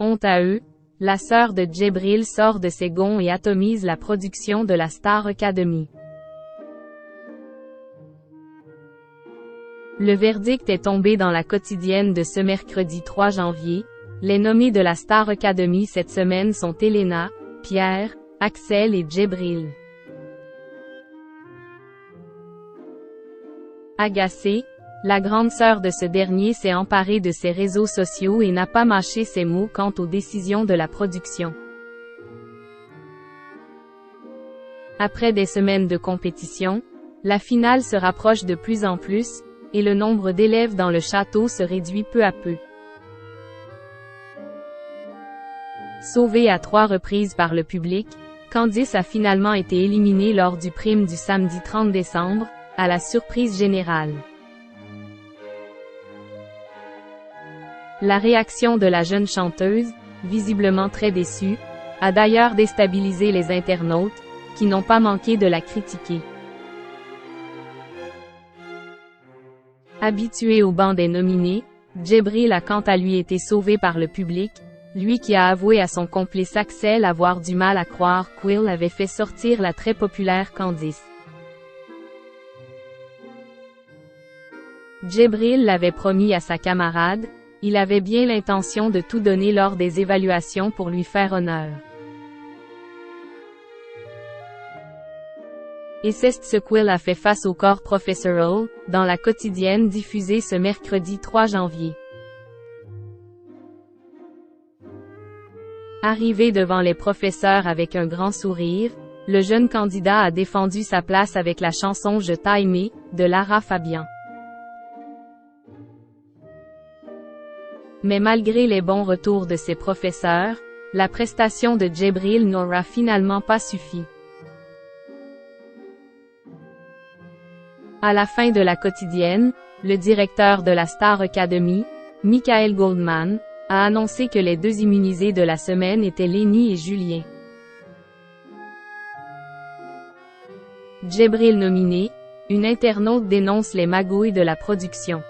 Honte à eux, la sœur de Djibril sort de ses gonds et atomise la production de la Star Academy. Le verdict est tombé dans la quotidienne de ce mercredi 3 janvier. Les nommés de la Star Academy cette semaine sont Elena, Pierre, Axel et Djibril. Agacée, la grande sœur de ce dernier s'est emparée de ses réseaux sociaux et n'a pas mâché ses mots quant aux décisions de la production. Après des semaines de compétition, la finale se rapproche de plus en plus, et le nombre d'élèves dans le château se réduit peu à peu. Sauvée à 3 reprises par le public, Candice a finalement été éliminée lors du prime du samedi 30 décembre, à la surprise générale. La réaction de la jeune chanteuse, visiblement très déçue, a d'ailleurs déstabilisé les internautes, qui n'ont pas manqué de la critiquer. Habitué au banc des nominés, Djibril a quant à lui été sauvé par le public, lui qui a avoué à son complice Axel avoir du mal à croire qu'Will avait fait sortir la très populaire Candice. Djibril l'avait promis à sa camarade, il avait bien l'intention de tout donner lors des évaluations pour lui faire honneur. Et c'est ce qu'Will a fait face au corps professoral, dans la quotidienne diffusée ce mercredi 3 janvier. Arrivé devant les professeurs avec un grand sourire, le jeune candidat a défendu sa place avec la chanson Je t'aimais, de Lara Fabian. Mais malgré les bons retours de ses professeurs, la prestation de Djibril n'aura finalement pas suffi. À la fin de la quotidienne, le directeur de la Star Academy, Michael Goldman, a annoncé que les 2 immunisés de la semaine étaient Lénie et Julien. Djibril nominé, une internaute dénonce les magouilles de la production.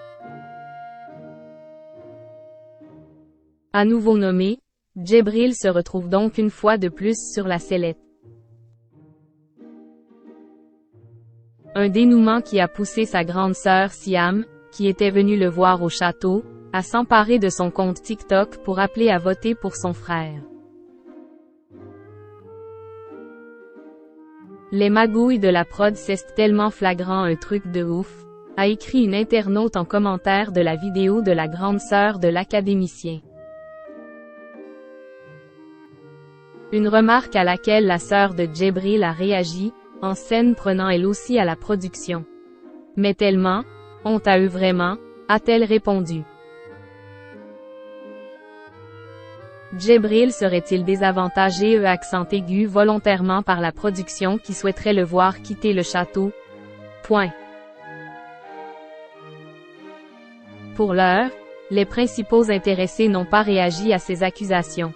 À nouveau nommé, Djibril se retrouve donc une fois de plus sur la sellette. Un dénouement qui a poussé sa grande sœur Siam, qui était venue le voir au château, à s'emparer de son compte TikTok pour appeler à voter pour son frère. Les magouilles de la prod c'est tellement flagrant un truc de ouf, a écrit une internaute en commentaire de la vidéo de la grande sœur de l'académicien. Une remarque à laquelle la sœur de Djibril a réagi, en scène prenant elle aussi à la production. Mais tellement, honte à eux vraiment, a-t-elle répondu. Djibril serait-il désavantagé accent aigu volontairement par la production qui souhaiterait le voir quitter le château? Point. Pour l'heure, les principaux intéressés n'ont pas réagi à ces accusations.